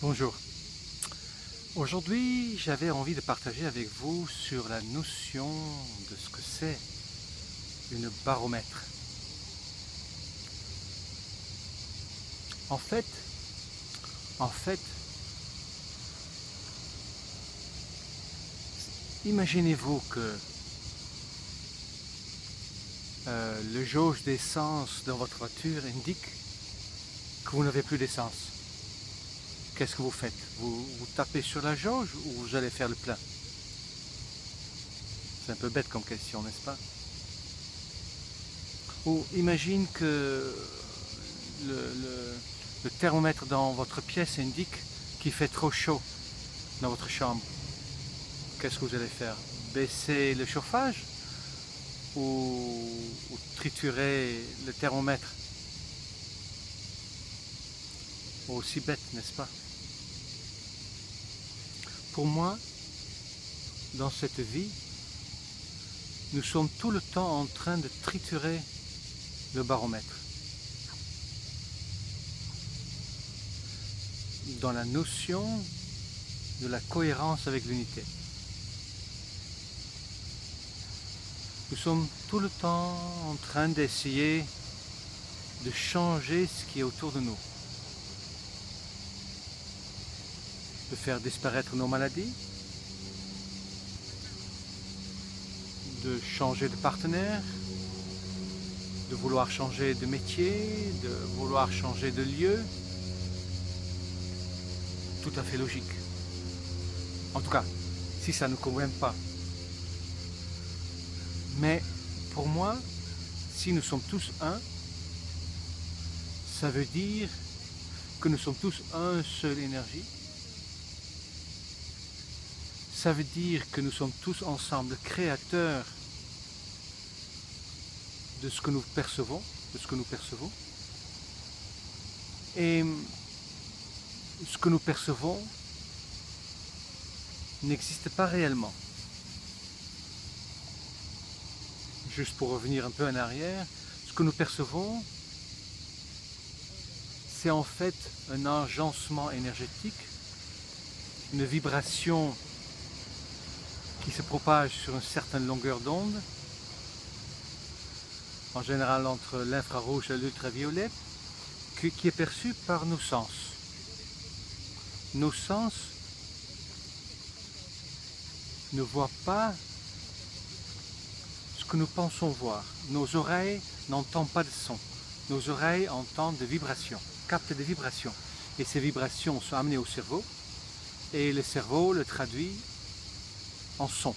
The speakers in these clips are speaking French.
Bonjour. Aujourd'hui, j'avais envie de partager avec vous sur la notion de ce que c'est une baromètre. En fait, imaginez-vous que le jauge d'essence dans votre voiture indique que vous n'avez plus d'essence. Qu'est-ce que vous faites? Vous tapez sur la jauge ou vous allez faire le plein? C'est un peu bête comme question, n'est-ce pas? Ou imagine que le thermomètre dans votre pièce indique qu'il fait trop chaud dans votre chambre. Qu'est-ce que vous allez faire? Baisser le chauffage ou triturer le thermomètre? Aussi bête, n'est-ce pas? Pour moi, dans cette vie, nous sommes tout le temps en train de triturer le baromètre. Dans la notion de la cohérence avec l'unité. Nous sommes tout le temps en train d'essayer de changer ce qui est autour de nous. De faire disparaître nos maladies, de changer de partenaire, de vouloir changer de métier, de vouloir changer de lieu. Tout à fait logique. En tout cas, si ça ne nous convient pas. Mais pour moi, si nous sommes tous un, ça veut dire que nous sommes tous un seul énergie. Ça veut dire que nous sommes tous ensemble créateurs de ce que nous percevons, Et ce que nous percevons n'existe pas réellement. Juste pour revenir un peu en arrière, ce que nous percevons, c'est en fait un agencement énergétique, une vibration qui se propage sur une certaine longueur d'onde, en général entre l'infrarouge et l'ultraviolet, qui est perçue par nos sens. Nos sens ne voient pas ce que nous pensons voir. Nos oreilles n'entendent pas de son. Nos oreilles entendent des vibrations, captent des vibrations. Et ces vibrations sont amenées au cerveau, et le cerveau le traduit en son.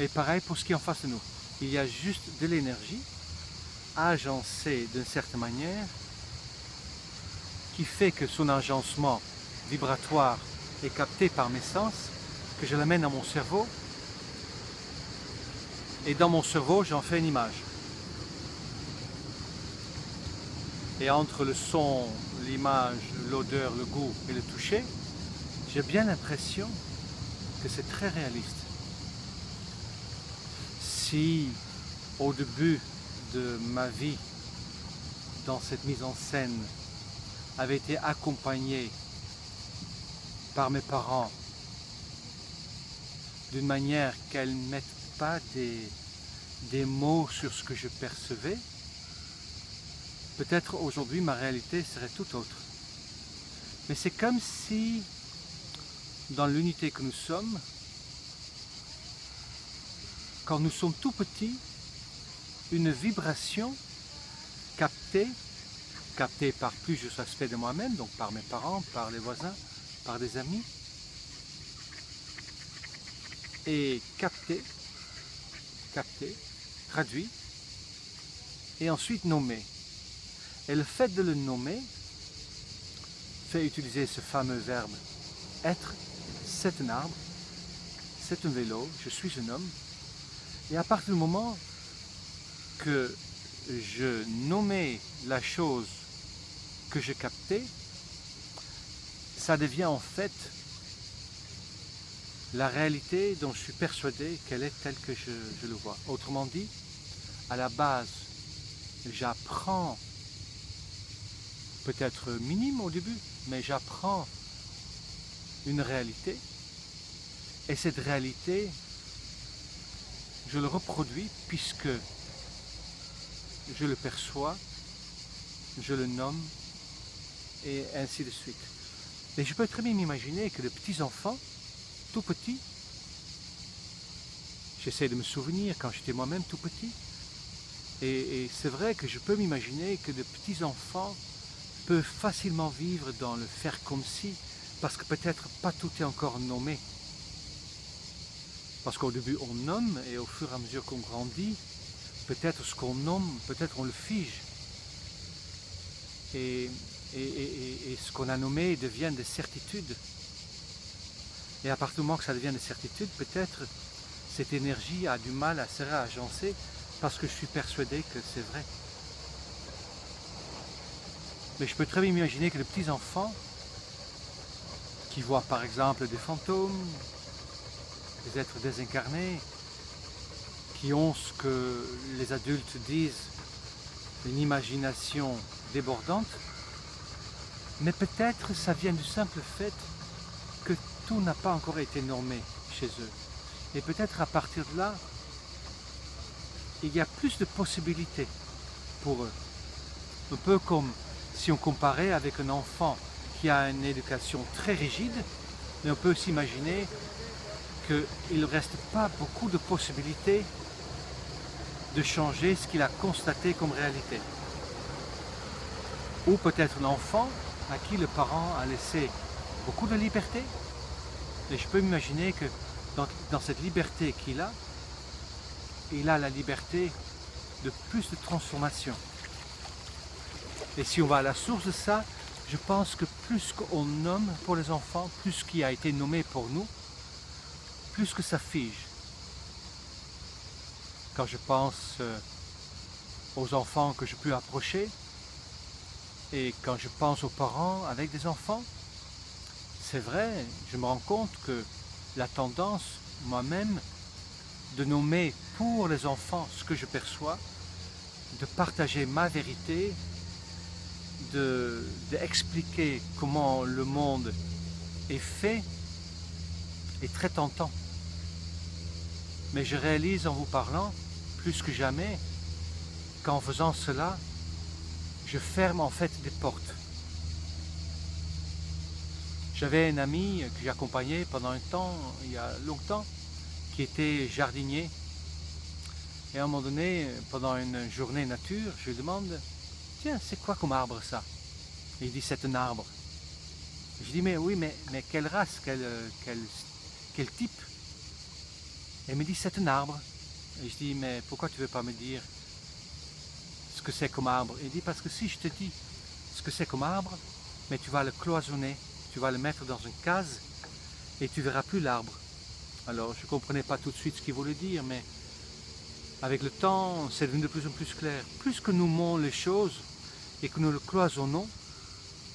Et pareil pour ce qui est en face de nous. Il y a juste de l'énergie agencée d'une certaine manière qui fait que son agencement vibratoire est capté par mes sens, que je l'amène dans mon cerveau, et dans mon cerveau j'en fais une image. Et entre le son, l'image, l'odeur, le goût et le toucher, j'ai bien l'impression que c'est très réaliste. Si au début de ma vie, dans cette mise en scène, avait été accompagné par mes parents d'une manière qu'elles ne mettent pas des mots sur ce que je percevais, peut-être aujourd'hui ma réalité serait tout autre. Mais c'est comme si, dans l'unité que nous sommes, quand nous sommes tout petits, une vibration captée par plusieurs aspects de moi-même, donc par mes parents, par les voisins, par des amis, et captée, traduit, et ensuite nommé. Et le fait de le nommer fait utiliser ce fameux verbe être. C'est un arbre, c'est un vélo, je suis un homme. Et à partir du moment que je nommais la chose que je captais, ça devient en fait la réalité dont je suis persuadé qu'elle est telle que je le vois. Autrement dit, à la base, j'apprends peut-être minime au début, mais j'apprends une réalité. Et cette réalité, je le reproduis puisque je le perçois, je le nomme, et ainsi de suite. Et je peux très bien m'imaginer que de petits enfants, tout petits, j'essaie de me souvenir quand j'étais moi-même tout petit, et c'est vrai que je peux m'imaginer que de petits enfants peuvent facilement vivre dans le faire comme si, parce que peut-être pas tout est encore nommé. Parce qu'au début on nomme, et au fur et à mesure qu'on grandit, peut-être ce qu'on nomme, peut-être on le fige. Et ce qu'on a nommé devient des certitudes. Et à partir du moment que ça devient des certitudes, peut-être cette énergie a du mal à se réagencer parce que je suis persuadé que c'est vrai. Mais je peux très bien imaginer que les petits enfants qui voient par exemple des fantômes, des êtres désincarnés, qui ont ce que les adultes disent une imagination débordante, mais peut-être ça vient du simple fait que tout n'a pas encore été normé chez eux. Et peut-être à partir de là, il y a plus de possibilités pour eux. Un peu comme si on comparait avec un enfant qui a une éducation très rigide, mais on peut s'imaginer qu'il ne reste pas beaucoup de possibilités de changer ce qu'il a constaté comme réalité. Ou peut-être un enfant à qui le parent a laissé beaucoup de liberté. Et je peux m'imaginer que dans cette liberté qu'il a, il a la liberté de plus de transformation. Et si on va à la source de ça, je pense que plus qu'on nomme pour les enfants, plus qui a été nommé pour nous, plus que ça fige. Quand je pense aux enfants que je peux approcher, et quand je pense aux parents avec des enfants, c'est vrai, je me rends compte que la tendance, moi-même, de nommer pour les enfants ce que je perçois, de partager ma vérité, d'expliquer comment le monde est fait, est très tentant. Mais je réalise en vous parlant, plus que jamais, qu'en faisant cela, je ferme en fait des portes. J'avais un ami que j'accompagnais pendant un temps, il y a longtemps, qui était jardinier. Et à un moment donné, pendant une journée nature, je lui demande « Tiens, c'est quoi comme arbre ça ?» Et il dit « C'est un arbre. » Je dis « Mais oui, mais quelle race, quel type ?» Et il me dit « C'est un arbre. » Et je dis « Mais pourquoi tu ne veux pas me dire ce que c'est comme arbre ?» Il dit « Parce que si je te dis ce que c'est comme arbre, mais tu vas le cloisonner, tu vas le mettre dans une case et tu ne verras plus l'arbre. » Alors je ne comprenais pas tout de suite ce qu'il voulait dire, mais avec le temps, c'est devenu de plus en plus clair. Plus que nous montrons les choses et que nous le cloisonnons,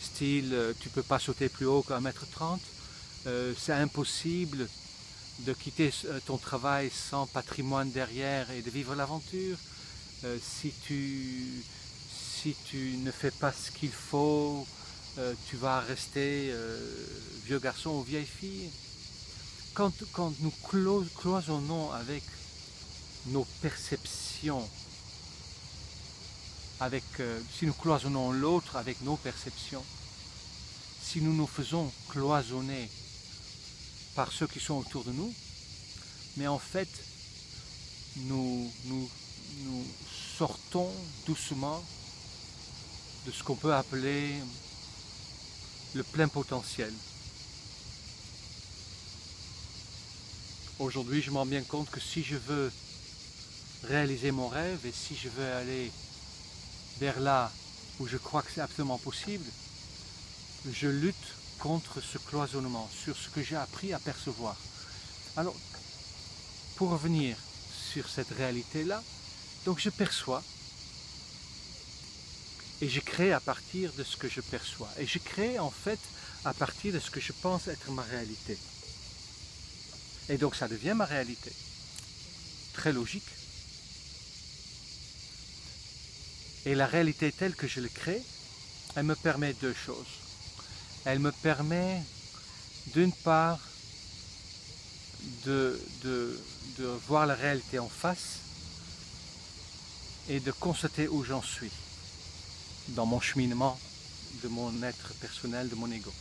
style tu ne peux pas sauter plus haut qu'à 1,30 m, c'est impossible de quitter ton travail sans patrimoine derrière et de vivre l'aventure. Si tu ne fais pas ce qu'il faut, tu vas rester vieux garçon ou vieille fille. Quand nous cloisonnons avec nos perceptions, si nous cloisonnons l'autre avec nos perceptions, si nous nous faisons cloisonner par ceux qui sont autour de nous, mais en fait, nous sortons doucement de ce qu'on peut appeler le plein potentiel. Aujourd'hui, je me rends bien compte que si je veux réaliser mon rêve et si je veux aller vers là où je crois que c'est absolument possible, je lutte contre ce cloisonnement, sur ce que j'ai appris à percevoir. Alors, pour revenir sur cette réalité-là, donc je perçois et je crée à partir de ce que je perçois. Et je crée en fait à partir de ce que je pense être ma réalité. Et donc ça devient ma réalité. Très logique. Et la réalité telle que je le crée, elle me permet deux choses. Elle me permet d'une part de voir la réalité en face et de constater où j'en suis dans mon cheminement de mon être personnel, de mon ego.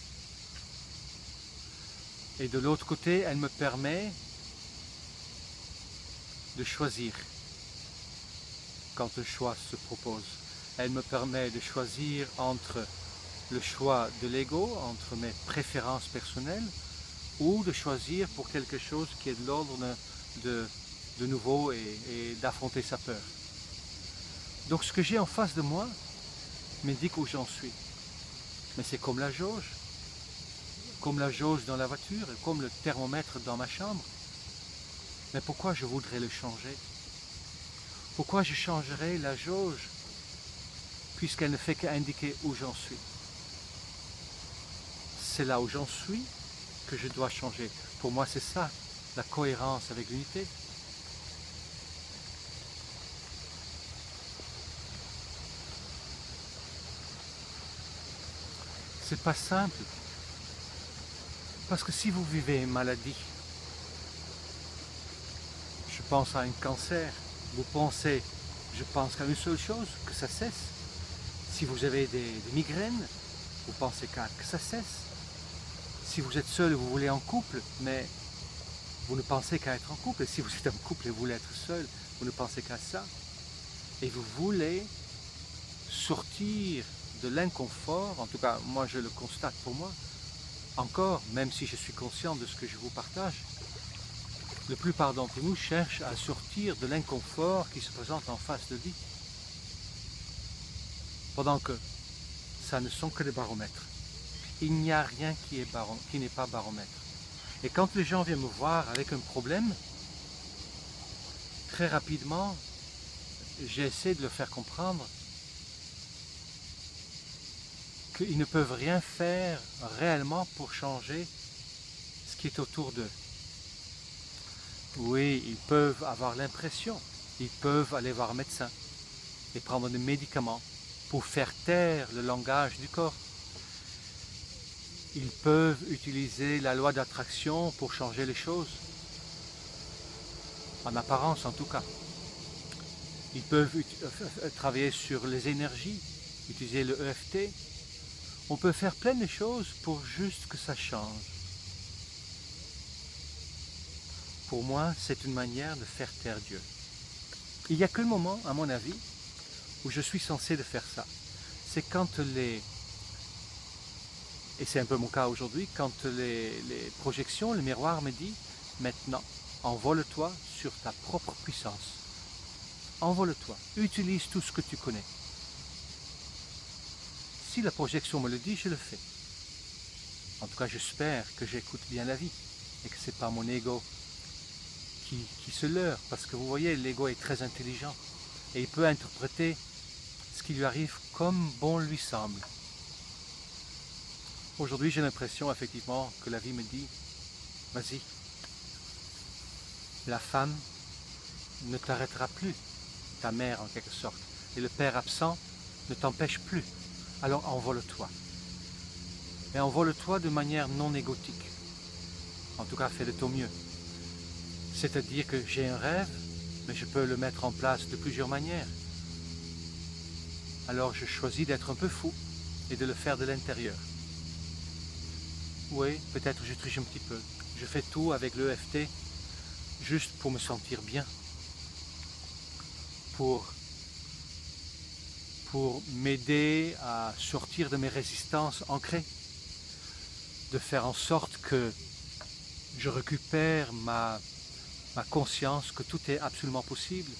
Et de l'autre côté, elle me permet de choisir quand le choix se propose. Elle me permet de choisir entre le choix de l'ego, entre mes préférences personnelles, ou de choisir pour quelque chose qui est de l'ordre de nouveau et d'affronter sa peur. Donc ce que j'ai en face de moi m'indique où j'en suis. Mais c'est comme la jauge dans la voiture, et comme le thermomètre dans ma chambre. Mais pourquoi je voudrais le changer? Pourquoi je changerais la jauge puisqu'elle ne fait qu'indiquer où j'en suis? C'est là où j'en suis que je dois changer. Pour moi, c'est ça, la cohérence avec l'unité. C'est pas simple. Parce que si vous vivez une maladie, je pense à un cancer, vous pensez, je pense qu'à une seule chose, que ça cesse. Si vous avez des migraines, vous pensez qu'à que ça cesse. Si vous êtes seul et vous voulez en couple, mais vous ne pensez qu'à être en couple. Et si vous êtes en couple et vous voulez être seul, vous ne pensez qu'à ça. Et vous voulez sortir de l'inconfort, en tout cas moi je le constate pour moi, encore, même si je suis conscient de ce que je vous partage, la plupart d'entre nous cherchent à sortir de l'inconfort qui se présente en face de lui. Pendant que ça ne sont que des baromètres. Il n'y a rien qui n'est pas baromètre. Et quand les gens viennent me voir avec un problème, très rapidement, j'essaie de leur faire comprendre qu'ils ne peuvent rien faire réellement pour changer ce qui est autour d'eux. Oui, ils peuvent avoir l'impression, ils peuvent aller voir un médecin et prendre des médicaments pour faire taire le langage du corps. Ils peuvent utiliser la loi d'attraction pour changer les choses, en apparence en tout cas. Ils peuvent travailler sur les énergies, utiliser le EFT. On peut faire plein de choses pour juste que ça change. Pour moi, c'est une manière de faire taire Dieu. Il n'y a que le moment, à mon avis, où je suis censé de faire ça. C'est quand et c'est un peu mon cas aujourd'hui, quand les projections, le miroir me dit « Maintenant, envole-toi sur ta propre puissance. Envole-toi, utilise tout ce que tu connais. » Si la projection me le dit, je le fais. En tout cas, j'espère que j'écoute bien la vie et que ce n'est pas mon ego qui se leurre. Parce que vous voyez, l'ego est très intelligent et il peut interpréter ce qui lui arrive comme bon lui semble. Aujourd'hui, j'ai l'impression effectivement que la vie me dit « Vas-y, la femme ne t'arrêtera plus, ta mère en quelque sorte, et le père absent ne t'empêche plus. Alors envole-toi. Et envole-toi de manière non égotique. En tout cas, fais de ton mieux. C'est-à-dire que j'ai un rêve, mais je peux le mettre en place de plusieurs manières. Alors je choisis d'être un peu fou et de le faire de l'intérieur. Oui, peut-être je triche un petit peu. Je fais tout avec l'EFT juste pour me sentir bien. Pour m'aider à sortir de mes résistances ancrées, de faire en sorte que je récupère ma conscience que tout est absolument possible,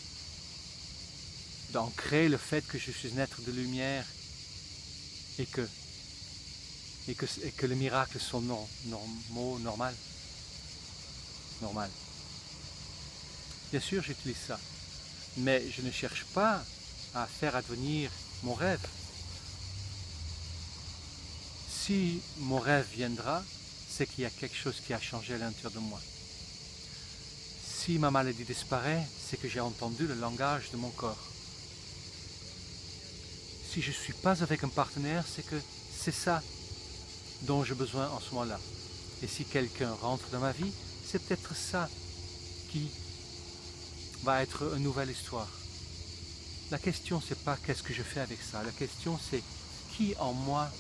d'ancrer le fait que je suis un être de lumière et que les miracles sont normal. Bien sûr, j'utilise ça, mais je ne cherche pas à faire advenir mon rêve. Si mon rêve viendra, c'est qu'il y a quelque chose qui a changé à l'intérieur de moi. Si ma maladie disparaît, c'est que j'ai entendu le langage de mon corps. si je ne suis pas avec un partenaire, c'est que c'est ça dont j'ai besoin en ce moment-là. Et si quelqu'un rentre dans ma vie, c'est peut-être ça qui va être une nouvelle histoire. La question, c'est pas qu'est-ce que je fais avec ça. La question, c'est qui en moi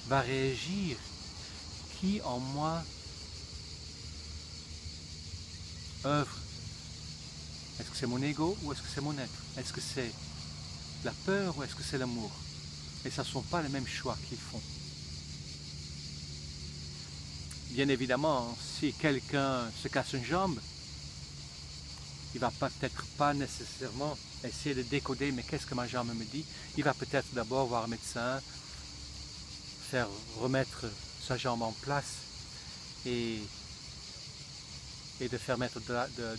va réagir, qui en moi œuvre. Est-ce que c'est mon ego ou est-ce que c'est mon être? Est-ce que c'est la peur ou est-ce que c'est l'amour? Et ce ne sont pas les mêmes choix qu'ils font. Bien évidemment, si quelqu'un se casse une jambe, il ne va peut-être pas nécessairement essayer de décoder mais qu'est-ce que ma jambe me dit. Il va peut-être d'abord voir un médecin, faire remettre sa jambe en place et de faire mettre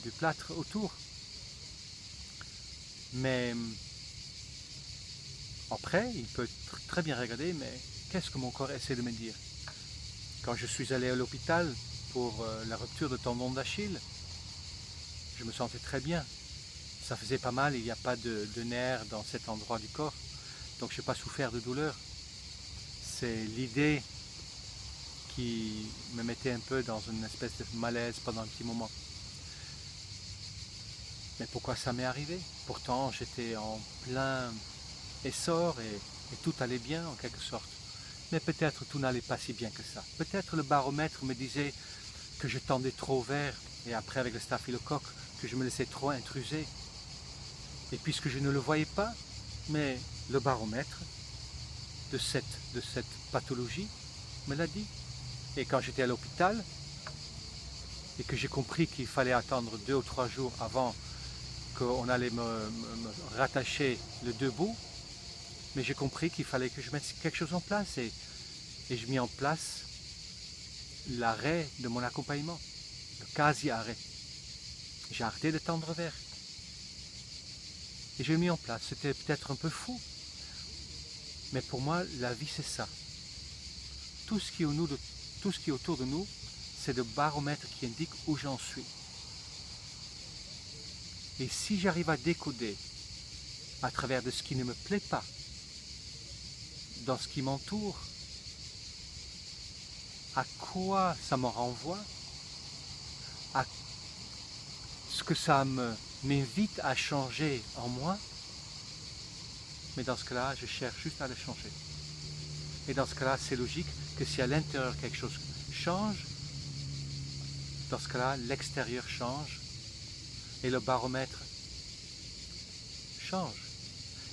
du plâtre autour. Mais après, il peut très bien regarder, mais qu'est-ce que mon corps essaie de me dire? Quand je suis allé à l'hôpital pour la rupture de tendon d'Achille, je me sentais très bien. Ça faisait pas mal, il n'y a pas de nerfs dans cet endroit du corps, donc je n'ai pas souffert de douleur. C'est l'idée qui me mettait un peu dans une espèce de malaise pendant un petit moment. Mais pourquoi ça m'est arrivé? Pourtant j'étais en plein essor et tout allait bien en quelque sorte. Mais peut-être tout n'allait pas si bien que ça. Peut-être le baromètre me disait que je tendais trop vers, et après avec le staphylocoque, que je me laissais trop intruser. Et puisque je ne le voyais pas, mais le baromètre de cette pathologie me l'a dit. Et quand j'étais à l'hôpital, et que j'ai compris qu'il fallait attendre 2 ou 3 jours avant qu'on allait me rattacher les 2 bouts, mais j'ai compris qu'il fallait que je mette quelque chose en place et je mis en place l'arrêt de mon accompagnement, le quasi-arrêt. J'ai arrêté de tendre vers. Et j'ai mis en place, c'était peut-être un peu fou, mais pour moi la vie c'est ça. Tout ce qui est autour de nous, c'est le baromètre qui indique où j'en suis. Et si j'arrive à décoder à travers de ce qui ne me plaît pas, dans ce qui m'entoure, à quoi ça me renvoie, à ce que ça m'invite à changer en moi, mais dans ce cas-là, je cherche juste à le changer. Et dans ce cas-là, c'est logique que si à l'intérieur quelque chose change, dans ce cas-là, l'extérieur change et le baromètre change.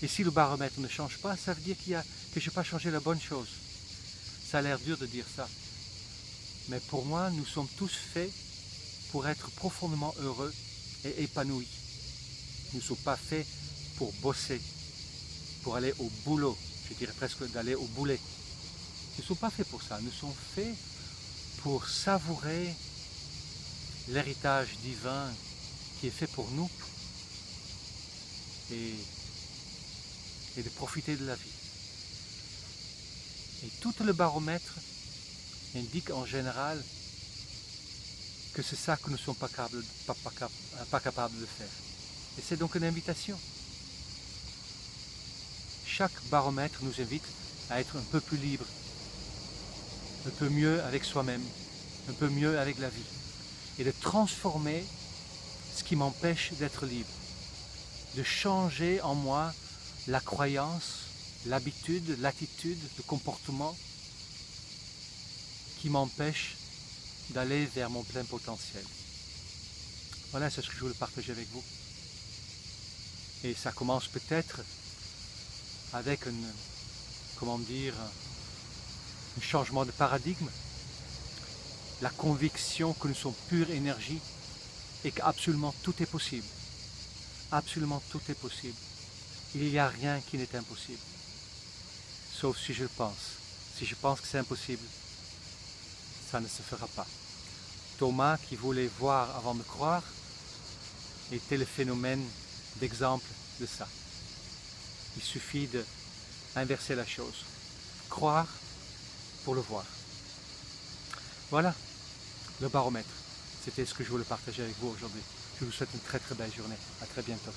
Et si le baromètre ne change pas, ça veut dire que je n'ai pas changé la bonne chose. Ça a l'air dur de dire ça. Mais pour moi, nous sommes tous faits pour être profondément heureux et épanouis. Nous ne sommes pas faits pour bosser, pour aller au boulot, je dirais presque d'aller au boulet. Nous ne sommes pas faits pour ça. Nous sommes faits pour savourer l'héritage divin qui est fait pour nous et de profiter de la vie. Et tout le baromètre indique en général que c'est ça que nous ne sommes pas capables de faire. Et c'est donc une invitation. Chaque baromètre nous invite à être un peu plus libre, un peu mieux avec soi-même, un peu mieux avec la vie, et de transformer ce qui m'empêche d'être libre, de changer en moi la croyance, l'habitude, l'attitude, le comportement qui m'empêche d'aller vers mon plein potentiel. Voilà, c'est ce que je voulais partager avec vous. Et ça commence peut-être avec un changement de paradigme, la conviction que nous sommes pure énergie et qu'absolument tout est possible. Absolument tout est possible. Il n'y a rien qui n'est impossible. Sauf si je le pense. Si je pense que c'est impossible, ça ne se fera pas. Thomas, qui voulait voir avant de croire, était le phénomène d'exemple de ça. Il suffit d'inverser la chose. Croire pour le voir. Voilà le baromètre. C'était ce que je voulais partager avec vous aujourd'hui. Je vous souhaite une très très belle journée. À très bientôt.